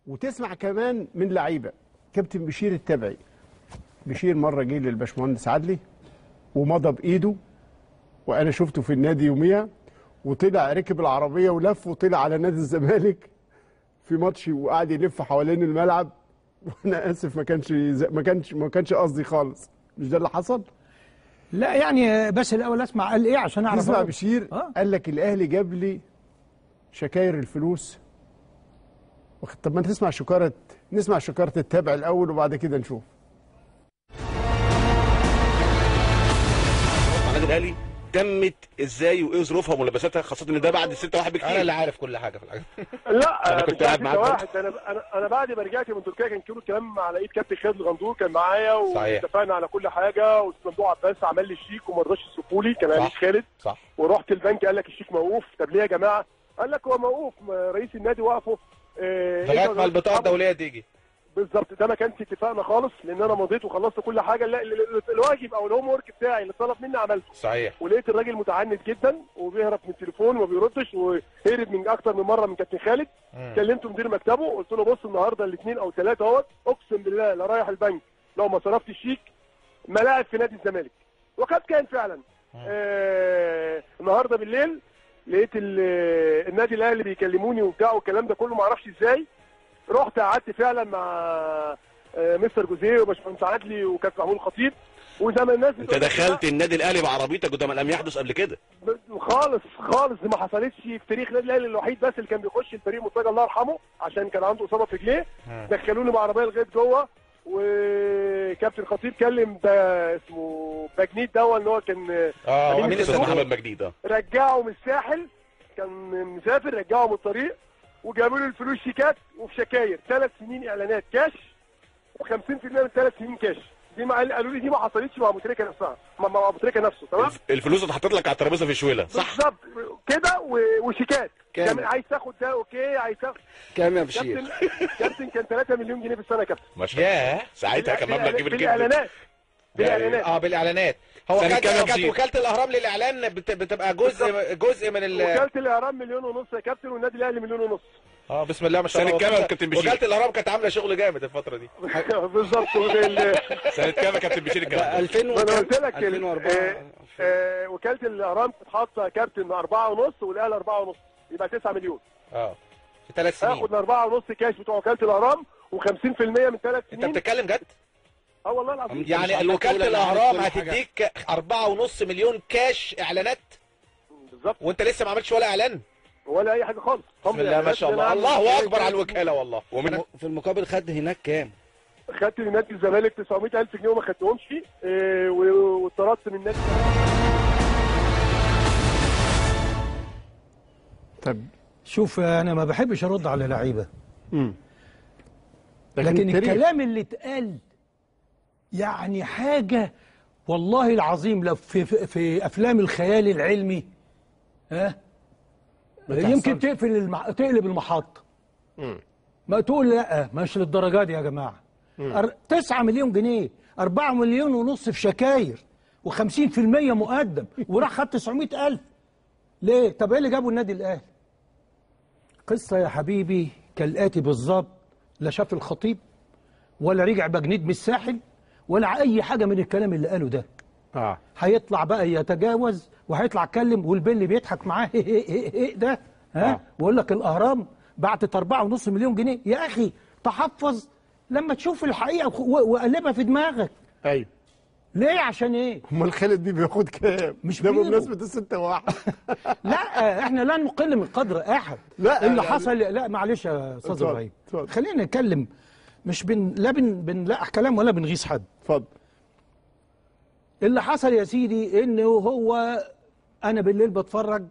وتسمع كمان من لعيبه. كابتن بشير التبعي، بشير مره جه للباشمهندس عدلي ومضى بايده، وانا شفته في النادي يوميها، وطلع ركب العربيه ولف وطلع على نادي الزمالك في ماتش وقعد يلف حوالين الملعب. وانا اسف ما كانش قصدي خالص. مش ده اللي حصل؟ لا يعني بس الاول اسمع قال ايه عشان اعرف. اسمع بشير قال لك الاهلي جاب لي شكاير الفلوس. طب ما نسمع شكاره التابع الاول وبعد كده نشوف. النادي الاهلي تمت ازاي وايه ظروفها وملابساتها، خاصه ان ده بعد 6-1 بكتير. انا اللي عارف كل حاجه في الحاجه. لا انا كنت قاعد معاك. انا بعد ما رجعت من تركيا كان كيلو الكلام على ايد كابتن خالد الغندور، كان معايا واتفقنا على كل حاجه، وممدوح عباس عمل لي الشيك وما رضاش يصرفوا لي، كان قال خالد صح. ورحت البنك قال لك الشيك موقوف. طب ليه يا جماعه؟ قال لك هو موقوف، رئيس النادي وقفه لغايه ما البطاقه الدوليه تيجي. بالظبط، ده ما كانش اتفاقنا خالص، لان انا مضيت وخلصت كل حاجه. الواجب او الهوم ورك بتاعي اللي طلب مني عملته. صحيح. ولقيت الراجل متعنت جدا وبيهرب من التليفون وما بيردش، وهرب من اكتر من مره من كابتن خالد. كلمته مدير مكتبه قلت له بص النهارده الاثنين او ثلاثه اهوت، اقسم بالله لا رايح البنك لو ما صرفت الشيك ملاعب في نادي الزمالك. وقد كان فعلا. النهارده بالليل لقيت النادي الاهلي بيكلموني وبتاع والكلام ده كله، ما اعرفش ازاي. رحت قعدت فعلا مع مستر جوزيه وباشمهندس عدلي وكابتن محمود الخطيب وزي ما الناس. انت دخلت النادي الاهلي بعربيتك وده ما لم يحدث قبل كده خالص ما حصلتش في تاريخ النادي الاهلي. الوحيد بس اللي كان بيخش الفريق مرتجى الله يرحمه عشان كان عنده اصابه في رجليه، دخلوني بعربيه لغايه جوه. وكابتن خطيب كلم ده اسمه باجنيد ده اللي هو كان امين استاذ محمد مجديد رجعه من الساحل، كان مسافر، رجعه من الطريق وجابوا له الفلوس شيكات وفي شكاير 3 سنين اعلانات كاش و50% من 3 سنين كاش. دي قالوا لي دي ما حصلتش مع ابو تريكه نفسها، مع ابو تريكه نفسه. تمام، الفلوس اتحطت لك على الترابيزه في شويله صح بالظبط كده وشيكات. عايز تاخد ده اوكي، عايز تاخد كام يا بشير؟ كابتن كان 3 مليون جنيه في السنه يا كابتن. ما شاء الله. ساعتها كان مبلغ كبير جدا. بالاعلانات. بالاعلانات. هو كانت وكاله الاهرام للاعلان بتبقى جزء من وكاله الاهرام 1.5 مليون يا كابتن، والنادي الاهلي 1.5 مليون. بسم الله ما شاء الله. سنه كام يا كابتن بشير؟ وكاله الاهرام كانت عامله شغل جامد الفتره دي. بالظبط. سنه كام يا كابتن بشير الكلام ده؟ 2000 انا قلت لك 2004. وكاله الاهرام كانت حاطه كابتن 4.5 والاهلي 4.5، يبقى 9 مليون. في 3 سنين. هاخد 4.5 كاش بتوع وكاله الاهرام و50% من 3 سنين. انت بتتكلم جد؟ والله العظيم. يعني وكاله الاهرام هتديك 4.5 مليون كاش اعلانات بالظبط، وانت لسه ما عملتش ولا اعلان ولا اي حاجه خالص. بسم الله ما شاء الله. الله اكبر على الوكاله والله. في المقابل خد هناك كام؟ خدت من نادي الزمالك 900,000 جنيه وما خدتهمش، واتطردت من نادي. طب شوف انا ما بحبش ارد على لعيبه، لكن الكلام اللي اتقال يعني حاجه والله العظيم لو في افلام الخيال العلمي يمكن تقلب المحطه. ما تقول لا مش للدرجه دي يا جماعه. 9 مليون جنيه، 4 مليون ونص في شكاير و50% مقدم، وراح خد 900,000 ليه؟ طب ايه اللي جابه النادي الاهلي؟ قصه يا حبيبي كالاتي بالظبط، لا شاف الخطيب ولا رجع باجنيد من الساحل ولا اي حاجه من الكلام اللي قاله ده. هيطلع بقى يتجاوز وهيطلع يتكلم والبن بيضحك معاه ده ويقول لك الاهرام بعتت 4.5 مليون جنيه. يا اخي تحفظ لما تشوف الحقيقه وقلبها في دماغك. ايوه ليه؟ عشان ايه؟ امال خالد دي بياخد كام؟ مش ده بمناسبه ال6-1. لا احنا لا نقل من قدر احد. لا اللي حصل لا معلش يا استاذ ابراهيم، خلينا نتكلم مش لا بنلقح كلام ولا بنغيظ حد. اتفضل. اللي حصل يا سيدي انه هو انا بالليل بتفرج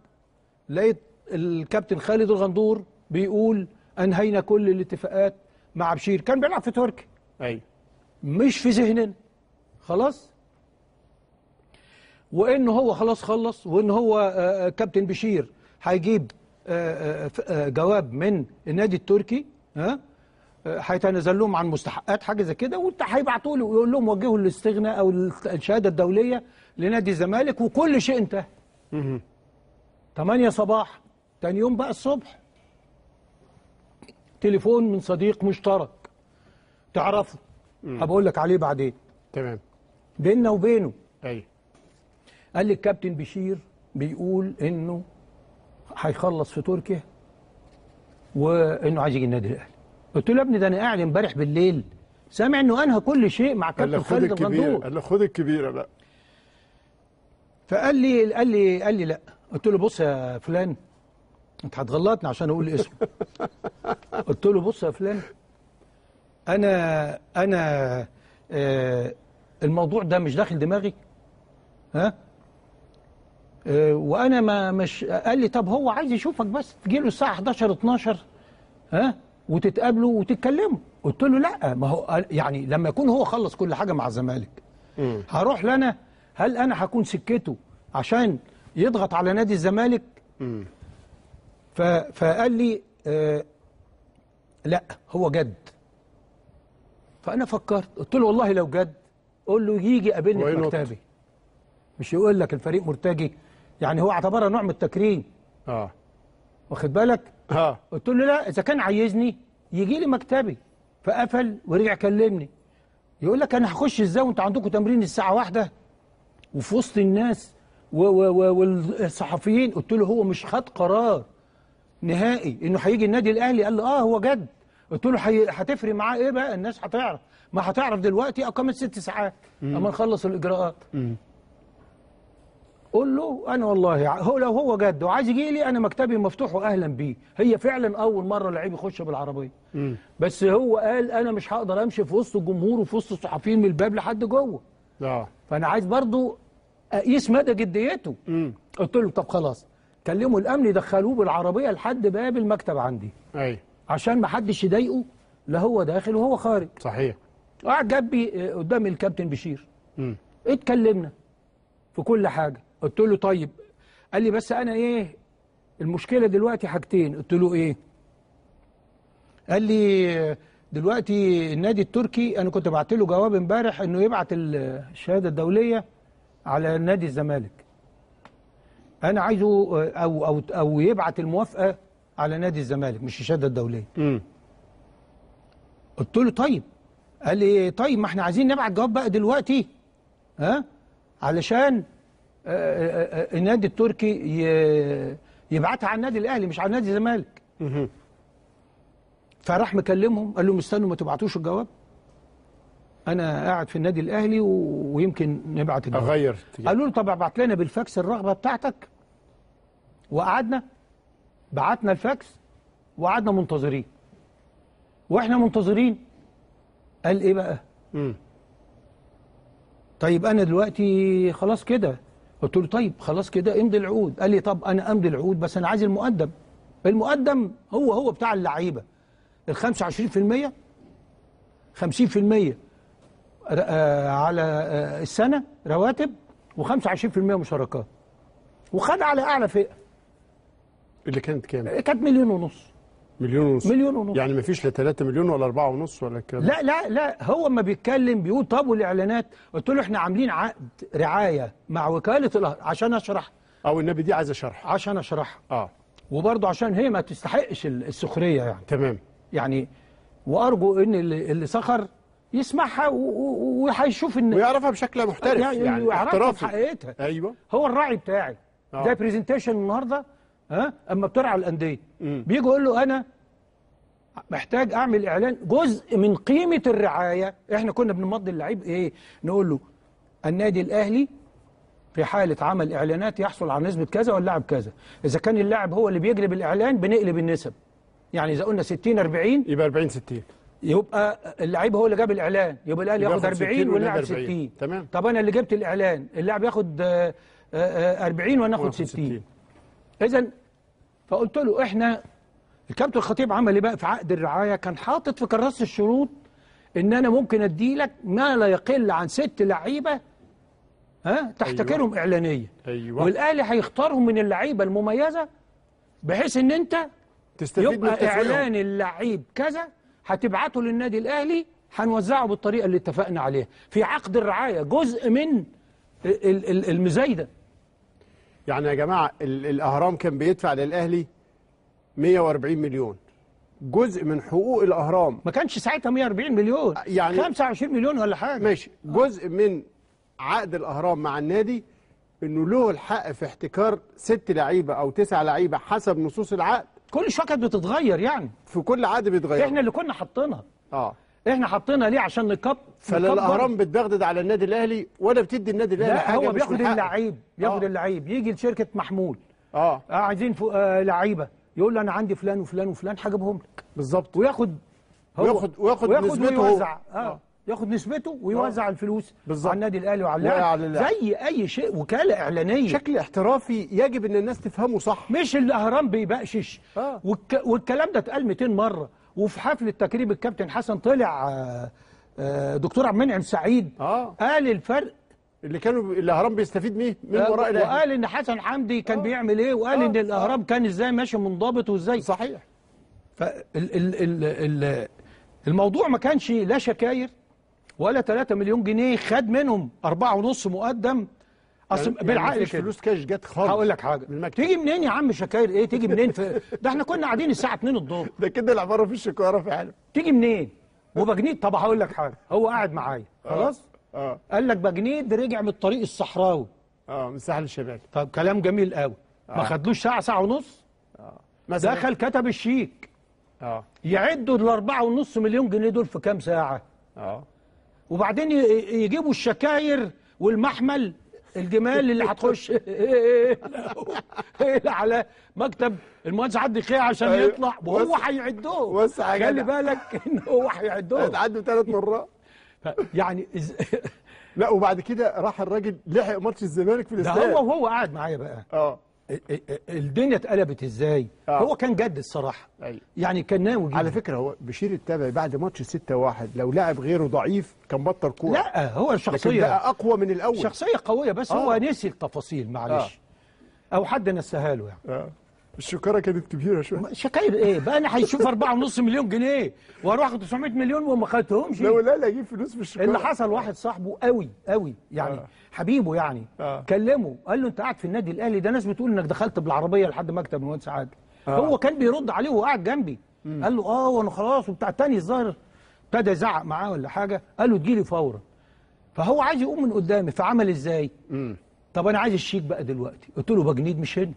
لقيت الكابتن خالد الغندور بيقول انهينا كل الاتفاقات مع بشير. كان بيلعب في تركيا. ايوه مش في ذهننا خلاص، وان هو خلاص خلص، وان هو كابتن بشير هيجيب جواب من النادي التركي هيتنازل لهم عن مستحقات حاجه زي كده، وانت هيبعتوا له ويقول لهم وجهوا الاستغناء او الشهاده الدوليه لنادي الزمالك وكل شيء انتهى. 8 صباح تاني يوم بقى الصبح تليفون من صديق مشترك تعرفه، هبقول لك عليه بعدين، تمام. بيننا وبينه. ايوه. قال لي الكابتن بشير بيقول انه هيخلص في تركيا وانه عايز يجي النادي الاهلي. قلت له يا ابني ده انا قاعد امبارح بالليل سامع انه انهى كل شيء مع كابتن خالد الغندور. قال له خد الكبيره بقى. فقال لي لا. قلت له بص يا فلان، انت هتغلطني عشان اقول اسمه. قلت له بص يا فلان، انا الموضوع ده مش داخل دماغي، ها، وانا ما مش. قال لي طب هو عايز يشوفك بس تجي له الساعه 11 12 ها وتتقابلوا وتتكلموا. قلت له لا، ما هو يعني لما يكون هو خلص كل حاجه مع الزمالك هروح لنا، هل انا هكون سكته عشان يضغط على نادي الزمالك؟ فقال لي لا هو جد. فانا فكرت قلت له والله لو جد قول له يجي يقابلني في مكتبي، مش يقول لك الفريق مرتجي، يعني هو اعتبرها نوع من التكريم. واخد بالك؟ قلت له لا، اذا كان عايزني يجي لي مكتبي. فقفل ورجع كلمني يقول لك انا هخش ازاي وانتوا عندكم تمرين الساعه 1 وفي وسط الناس والصحفيين. قلت له هو مش خد قرار نهائي انه هيجي النادي الاهلي؟ قال له هو جد. قلت له هتفرق معاه ايه بقى؟ الناس هتعرف، ما هتعرف دلوقتي اقام 6 ساعات اما نخلص الاجراءات. قول له انا والله هو لو هو جد وعايز يجي لي انا مكتبي مفتوح واهلا بيه. هي فعلا اول مره لعيب يخش بالعربيه، بس هو قال انا مش هقدر امشي في وسط الجمهور وفي وسط الصحفيين من الباب لحد جوه. فانا عايز برضو اقيس مدى جديته. قلت له طب خلاص كلموا الامن يدخلوه بالعربيه لحد باب المكتب عندي. عشان ما حدش يضايقه لا هو داخل وهو خارج. صحيح. قعد جنبي قدام الكابتن بشير. اتكلمنا في كل حاجه. قلت له طيب. قال لي بس انا ايه المشكله دلوقتي حاجتين. قلت له ايه؟ قال لي دلوقتي النادي التركي انا كنت بعت له جواب امبارح انه يبعت الشهاده الدوليه على نادي الزمالك. انا عايزه او يبعت الموافقه على نادي الزمالك مش الشهاده الدوليه. قلت له طيب. قال لي طيب ما احنا عايزين نبعت جواب بقى دلوقتي، ها، علشان النادي التركي يبعتها على النادي الاهلي مش على نادي الزمالك. فراح مكلمهم قال لهم استنوا ما تبعتوش الجواب، انا قاعد في النادي الاهلي ويمكن نبعت الجواب. اغير. قالوا له طب ابعت لنا بالفاكس الرغبه بتاعتك. وقعدنا بعتنا الفاكس وقعدنا منتظرين. واحنا منتظرين قال ايه بقى؟ طيب انا دلوقتي خلاص كده. قلت له طيب خلاص كده امضي العقود. قال لي طب انا امضي العقود بس انا عايز المقدم. المقدم هو بتاع اللعيبه، ال 25% 50% على السنه رواتب و25% مشاركات. وخد على اعلى فئه اللي كانت كام؟ كانت 1.5 مليون. 1.5 مليون. يعني ما فيش لا 3 مليون ولا 4.5 ولا الكلام؟ لا هو ما بيتكلم بيقول طب والاعلانات. قلت له احنا عاملين عقد رعايه مع وكاله الاهرام عشان اشرح. او النبي دي عايز شرح عشان اشرحها. وبرضه عشان هي ما تستحقش السخريه يعني. تمام. يعني وارجو ان اللي سخر يسمعها وهيشوف ان ويعرفها بشكل محترف يعني احترافي حقيقتها. ايوه هو الراعي بتاعي. ده برزنتيشن النهارده اما بترعى الانديه بيجي يقول له انا محتاج اعمل اعلان جزء من قيمه الرعايه. احنا كنا بنمضي اللعيب ايه؟ نقول له النادي الاهلي في حاله عمل اعلانات يحصل على نسبه كذا واللاعب كذا. اذا كان اللاعب هو اللي بيجلب الاعلان بنقلب النسب. يعني اذا قلنا 60 40 يبقى 40 60. يبقى اللعيب هو اللي جاب الاعلان، يبقى الاهلي ياخد 40 واللاعب 60. تمام. طب انا اللي جبت الاعلان اللاعب ياخد 40 وانا اخد 60. اذا فقلت له احنا الكابتن الخطيب عمل ايه بقى في عقد الرعايه؟ كان حاطط في كراسه الشروط ان انا ممكن ادي لك ما لا يقل عن 6 لعيبه تحتكرهم اعلانيا. والاهلي هيختارهم من اللعيبه المميزه بحيث ان انت تستفيد يبقى اعلان اللعيب كذا هتبعته للنادي الاهلي هنوزعه بالطريقه اللي اتفقنا عليها في عقد الرعايه جزء من المزايده. يعني يا جماعه الاهرام كان بيدفع للاهلي 140 مليون جزء من حقوق الاهرام. ما كانش ساعتها 140 مليون، يعني 25 مليون ولا حاجه. ماشي، جزء من عقد الاهرام مع النادي انه له الحق في احتكار 6 لعيبه او 9 لعيبه حسب نصوص العقد. كل شويه كانت بتتغير يعني، في كل عقد بيتغير. احنا اللي كنا حاطينها. احنا حاطينها ليه؟ عشان نكبر. فلا الاهرام بتبغدد على النادي الاهلي ولا بتدي النادي الاهلي حاجه. هو مش بياخد من حقه. اللعيب، بياخد اللعيب، يجي لشركه محمول عايزين لعيبه، يقول له انا عندي فلان وفلان وفلان هجيبهم لك بالظبط، وياخد وياخد نسبته ويوزع. ياخد نسبته ويوزع الفلوس بالظبط على النادي الاهلي وعلى اللاعب زي اي شيء، وكاله اعلانيه بشكل احترافي يجب ان الناس تفهمه صح. مش الاهرام بيبقشش. والكلام ده اتقال 200 مره. وفي حفل التكريم الكابتن حسن طلع دكتور عبد المنعم سعيد قال الفرق اللي كانوا الاهرام بيستفيد من وراء الاهلي، وقال ان حسن حمدي كان بيعمل ايه، وقال ان الاهرام كان ازاي ماشي منضبط وازاي. صحيح. الموضوع ما كانش لا شكاير ولا 3 مليون جنيه، خد منهم 4.5 مقدم. اصل بالعقل مفيش فلوس كاش جت خالص. هقول لك حاجه، تيجي منين يا عم شكاير ايه؟ تيجي منين؟ ده احنا كنا قاعدين الساعه 2 الظهر. ده كده العباره في الشكاره فعلا. تيجي منين؟ وبجنيد. طب هقول لك حاجه، هو قاعد معايا خلاص. قال لك بجنيد رجع من الطريق الصحراوي من الساحل الشمالي. طب كلام جميل قوي. ما خدلوش ساعه ونص. دخل كتب الشيك. يعدوا ال 4.5 مليون جنيه دول في كام ساعه؟ وبعدين يجيبوا الشكاير والمحمل الجمال اللي هتخش على مكتب المهندس عدي خير عشان يطلع، وهو هيعدهم. خلي بالك ان هو هيعدهم. هيتعدوا 3 مرات يعني لا، وبعد كده راح الراجل لحق ماتش الزمالك في الاستاد. ده هو قاعد معايا بقى. الدنيا اتقلبت ازاي؟ هو كان جد الصراحه. يعني كان ناوي جدا. على فكره هو بشير التبعي بعد ماتش 6-1 لو لاعب غيره ضعيف كان بطل كوره. لا، هو الشخصيه لكن بقى اقوى من الاول. شخصيه قويه، بس هو نسي التفاصيل معلش. او حد نساها له يعني. الشكاره كانت كبيره شويه. شكاير ايه بقى؟ انا هيشوف 4.5 مليون جنيه واروح اخد 900 مليون وما خدتهمش. لا اجيب فلوس في الشكاره. اللي حصل واحد صاحبه قوي يعني حبيبه يعني كلمه قال له انت قاعد في النادي الاهلي، ده ناس بتقول انك دخلت بالعربيه لحد مكتب المهندس عادل. هو كان بيرد عليه وهو قاعد جنبي. قال له وانا خلاص وبتاع. الثاني الظاهر ابتدى يزعق معاه ولا حاجه، قال له تجيلي فورا. فهو عايز يقوم من قدامي، فعمل ازاي؟ طب انا عايز الشيك بقى دلوقتي. قلت له بجنيد مش هنا،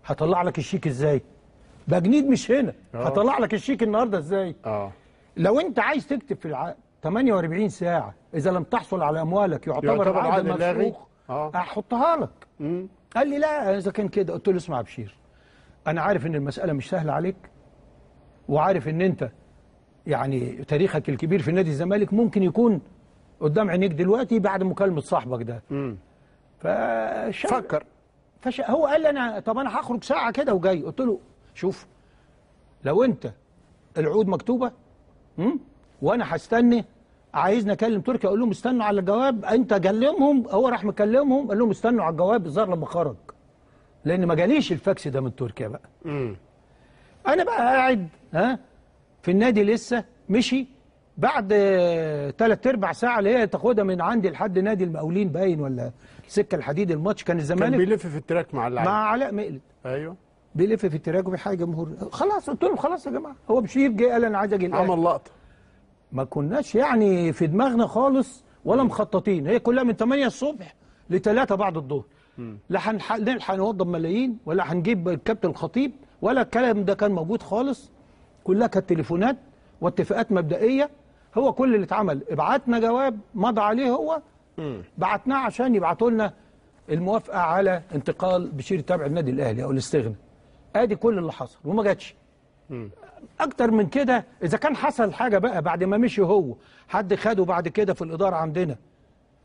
هطلع لك الشيك ازاي؟ بجنيد مش هنا، هطلع لك الشيك النهارده ازاي؟ لو انت عايز تكتب في العقد 48 ساعه اذا لم تحصل على اموالك يعتبر العقد مسروق، هحطها لك. قال لي لا اذا كان كده. قلت له اسمع يا بشير، انا عارف ان المساله مش سهله عليك، وعارف ان انت يعني تاريخك الكبير في نادي الزمالك ممكن يكون قدام عينيك دلوقتي بعد مكالمه صاحبك ده. فكر. هو قال لي انا هخرج ساعه كده وجاي. قلت له شوف، لو انت العقود مكتوبه وانا هستنى، عايزني اكلم تركيا اقول لهم استنوا على الجواب، انت كلمهم. هو راح مكلمهم قال لهم استنوا على الجواب الظاهر لما خرج، لان ما جاليش الفاكس ده من تركيا بقى. انا بقى قاعد في النادي لسه مشي بعد 3/4 ساعه اللي هي تاخدها من عندي لحد نادي المقاولين باين ولا سكه الحديد. الماتش كان الزمالك كان بيلف في التراك مع اللاعب مع علاء مقلد. ايوه بيلف في التراك وبيحيي جمهور. خلاص قلت لهم خلاص يا جماعه. هو بشير جه قال انا عايز اجي الان. عمل لقطه. ما كناش يعني في دماغنا خالص ولا مخططين. هي كلها من 8 الصبح ل 3 بعد الظهر. لا هنلحق نوضب ملايين ولا هنجيب الكابتن الخطيب ولا الكلام ده كان موجود خالص. كلها كانت تليفونات واتفاقات مبدئيه. هو كل اللي اتعمل ابعتنا جواب مضى عليه هو، بعتناه عشان يبعتوا لنا الموافقه على انتقال بشير تابع النادي الاهلي او الاستغناء. ادي كل اللي حصل وما جاتش. اكتر من كده اذا كان حصل حاجه بقى بعد ما مشي هو، حد خده بعد كده في الاداره عندنا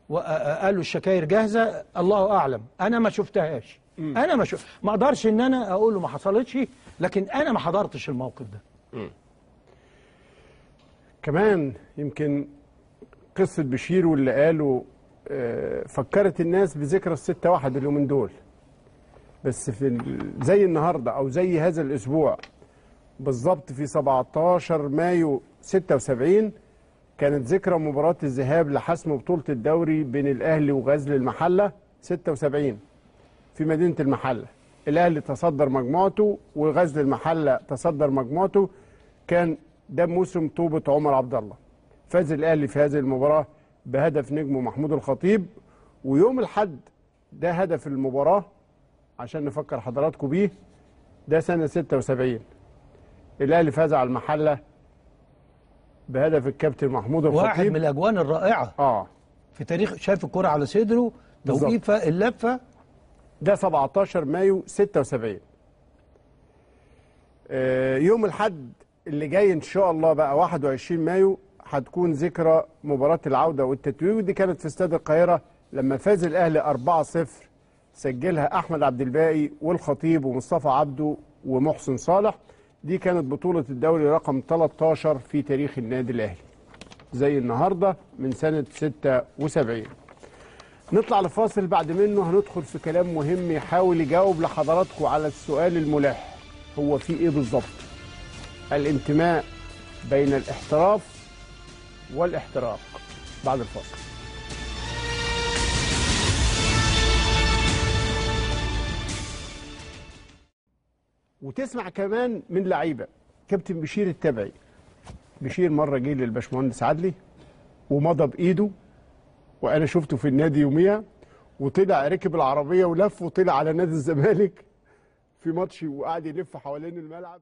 وقال له الشكاير جاهزه، الله اعلم. انا ما شفتهاش. انا ما اقدرش ان انا اقول له ما حصلتش، لكن انا ما حضرتش الموقف ده. كمان يمكن قصه بشير واللي قاله فكرت الناس بذكرى 6/1 اليومين دول. بس في زي النهارده او زي هذا الاسبوع بالظبط في 17 مايو 76 كانت ذكرى مباراة الذهاب لحسم بطولة الدوري بين الأهلي وغزل المحلة 76 في مدينة المحلة. الأهلي تصدر مجموعته وغزل المحلة تصدر مجموعته. كان ده موسم طوبة عمر عبد الله. فاز الاهلي في هذه المباراه بهدف نجمه محمود الخطيب. ويوم الاحد ده هدف المباراه عشان نفكر حضراتكم بيه، ده سنه 76 الاهلي فاز على المحله بهدف الكابتن محمود الخطيب. واحد من الاجوان الرائعه في تاريخ. شايف الكره على صدره، توقيفه اللفه. ده 17 مايو 76. يوم الاحد اللي جاي ان شاء الله بقى 21 مايو هتكون ذكرى مباراه العوده والتتويج، ودي كانت في استاد القاهره لما فاز الاهلي 4-0 سجلها احمد عبد الباقي والخطيب ومصطفى عبده ومحسن صالح. دي كانت بطوله الدوري رقم 13 في تاريخ النادي الاهلي زي النهارده من سنه 76. نطلع لفاصل، بعد منه هندخل في كلام مهم يحاول يجاوب لحضراتكم على السؤال الملح، هو في ايه بالظبط؟ الانتماء بين الاحتراف والاحتراق. بعد الفاصل. وتسمع كمان من لعيبه كابتن بشير التبعي. بشير مره جه للباشمهندس عدلي ومضى بايده، وانا شفته في النادي يوميها، وطلع ركب العربيه ولف وطلع على نادي الزمالك في ماتش وقعد يلف حوالين الملعب.